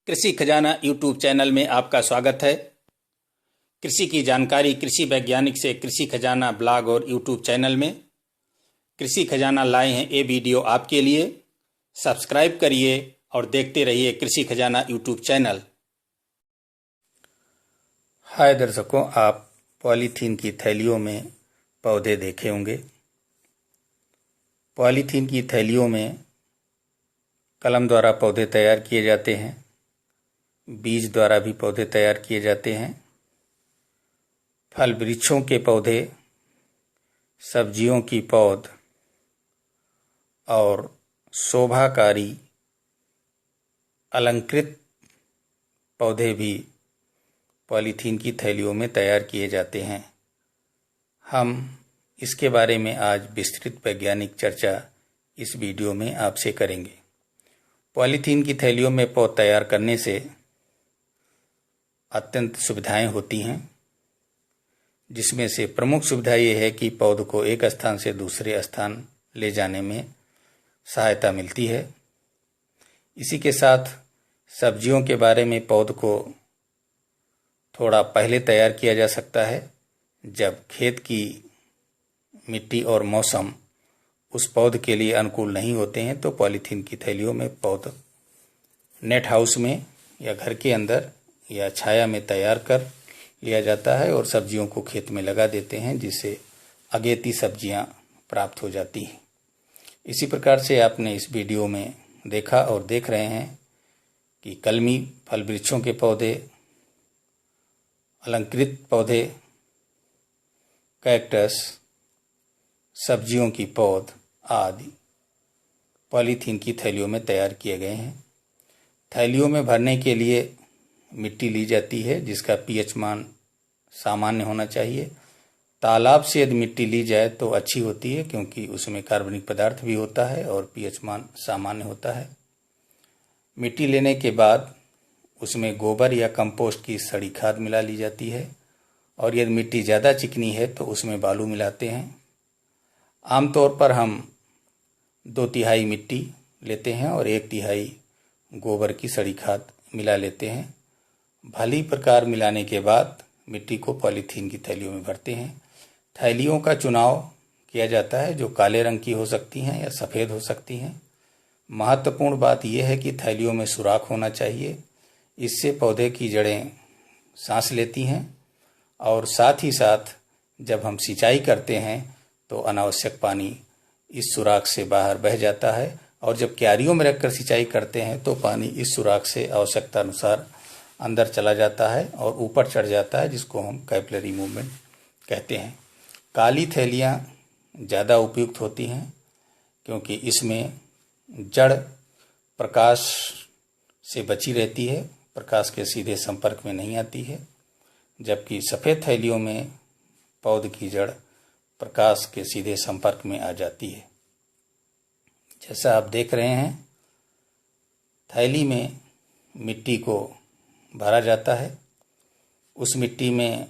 कृषि खजाना YouTube channel में आपका स्वागत है। कृषि की जानकारी कृषि वैज्ञानिक से कृषि खजाना ब्लॉग और यूट्यूब चैनल में कृषि खजाना लाए हैं ये वीडियो आपके लिए। सब्सक्राइब करिए और देखते रहिए कृषि खजाना यूट्यूब चैनल। हाय दर्शकों, आप पॉलीथीन की थैलियों में पौधे देखे होंगे। पॉलीथीन की थैलियों में कलम द्वारा पौधे तैयार किए जाते हैं, बीज द्वारा भी पौधे तैयार किए जाते हैं। फल वृक्षों के पौधे, सब्जियों की पौध और शोभाकारी अलंकृत पौधे भी पॉलीथीन की थैलियों में तैयार किए जाते हैं। हम इसके बारे में आज विस्तृत वैज्ञानिक चर्चा इस वीडियो में आपसे करेंगे। पॉलीथीन की थैलियों में पौध तैयार करने से अत्यंत सुविधाएं होती हैं, जिसमें से प्रमुख सुविधा ये है कि पौध को एक स्थान से दूसरे स्थान ले जाने में सहायता मिलती है। इसी के साथ सब्जियों के बारे में पौध को थोड़ा पहले तैयार किया जा सकता है, जब खेत की मिट्टी और मौसम उस पौध के लिए अनुकूल नहीं होते हैं, तो पॉलीथीन की थैलियों में पौध नेट हाउस में या घर के अंदर या छाया में तैयार कर लिया जाता है और सब्जियों को खेत में लगा देते हैं, जिससे अगेती सब्जियां प्राप्त हो जाती हैं। इसी प्रकार से आपने इस वीडियो में देखा और देख रहे हैं कि कलमी फल वृक्षों के पौधे, अलंकृत पौधे, कैक्टस, सब्जियों की पौध आदि पॉलीथीन की थैलियों में तैयार किए गए हैं। थैलियों में भरने के लिए मिट्टी ली जाती है, जिसका पीएच मान सामान्य होना चाहिए। तालाब से यदि मिट्टी ली जाए तो अच्छी होती है, क्योंकि उसमें कार्बनिक पदार्थ भी होता है और पीएच मान सामान्य होता है। मिट्टी लेने के बाद उसमें गोबर या कंपोस्ट की सड़ी खाद मिला ली जाती है, और यदि मिट्टी ज़्यादा चिकनी है तो उसमें बालू मिलाते हैं। आमतौर पर हम 2/3 मिट्टी लेते हैं और 1/3 गोबर की सड़ी खाद मिला लेते हैं। भली प्रकार मिलाने के बाद मिट्टी को पॉलीथीन की थैलियों में भरते हैं। थैलियों का चुनाव किया जाता है, जो काले रंग की हो सकती हैं या सफ़ेद हो सकती हैं। महत्वपूर्ण बात यह है कि थैलियों में सुराख होना चाहिए। इससे पौधे की जड़ें सांस लेती हैं, और साथ ही साथ जब हम सिंचाई करते हैं तो अनावश्यक पानी इस सुराख से बाहर बह जाता है, और जब क्यारियों में रखकर सिंचाई करते हैं तो पानी इस सुराख से आवश्यकता अनुसार अंदर चला जाता है और ऊपर चढ़ जाता है, जिसको हम कैपिलरी मूवमेंट कहते हैं। काली थैलियाँ ज़्यादा उपयुक्त होती हैं, क्योंकि इसमें जड़ प्रकाश से बची रहती है, प्रकाश के सीधे संपर्क में नहीं आती है, जबकि सफ़ेद थैलियों में पौध की जड़ प्रकाश के सीधे संपर्क में आ जाती है। जैसा आप देख रहे हैं, थैली में मिट्टी को भरा जाता है। उस मिट्टी में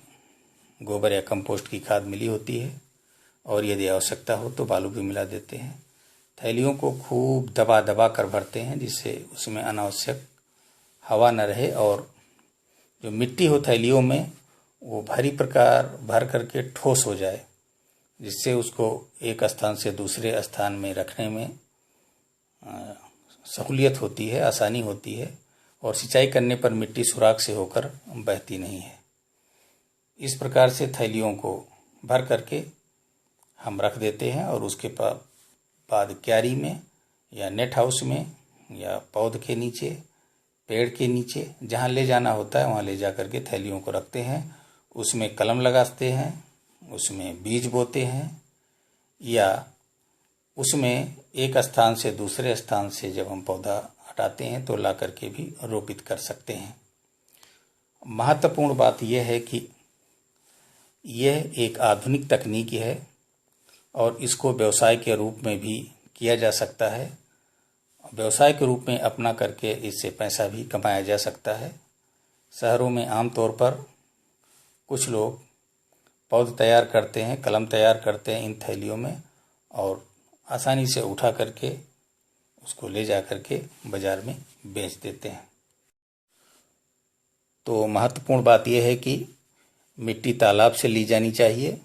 गोबर या कंपोस्ट की खाद मिली होती है, और यदि आवश्यकता हो तो बालू भी मिला देते हैं। थैलियों को खूब दबा दबा कर भरते हैं, जिससे उसमें अनावश्यक हवा न रहे, और जो मिट्टी हो थैलियों में वो भरी प्रकार भर करके ठोस हो जाए, जिससे उसको एक स्थान से दूसरे स्थान में रखने में सहूलियत होती है, आसानी होती है, और सिंचाई करने पर मिट्टी सुराख से होकर बहती नहीं है। इस प्रकार से थैलियों को भर करके हम रख देते हैं, और उसके बाद क्यारी में या नेट हाउस में या पौध के नीचे, पेड़ के नीचे, जहाँ ले जाना होता है वहाँ ले जा करके थैलियों को रखते हैं। उसमें कलम लगाते हैं, उसमें बीज बोते हैं, या उसमें एक स्थान से दूसरे स्थान से जब हम पौधा हटाते हैं तो ला करके भी रोपित कर सकते हैं। महत्वपूर्ण बात यह है कि यह एक आधुनिक तकनीक है, और इसको व्यवसाय के रूप में भी किया जा सकता है। व्यवसाय के रूप में अपना करके इससे पैसा भी कमाया जा सकता है। शहरों में आमतौर पर कुछ लोग पौध तैयार करते हैं, कलम तैयार करते हैं इन थैलियों में, और आसानी से उठा करके उसको ले जा करके बाज़ार में बेच देते हैं। तो महत्वपूर्ण बात यह है कि मिट्टी तालाब से ली जानी चाहिए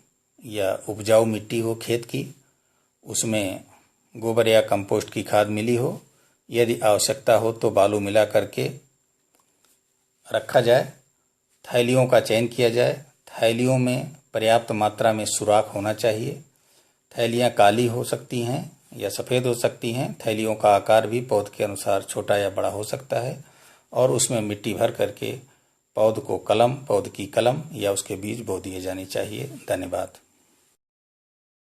या उपजाऊ मिट्टी हो खेत की, उसमें गोबर या कंपोस्ट की खाद मिली हो। यदि आवश्यकता हो तो बालू मिला करके रखा जाए। थैलियों का चयन किया जाए। थैलियों में पर्याप्त मात्रा में सुराख होना चाहिए। थैलियाँ काली हो सकती हैं या सफ़ेद हो सकती हैं। थैलियों का आकार भी पौध के अनुसार छोटा या बड़ा हो सकता है और उसमें मिट्टी भर करके पौध की कलम या उसके बीज बो दिए जाने चाहिए। धन्यवाद।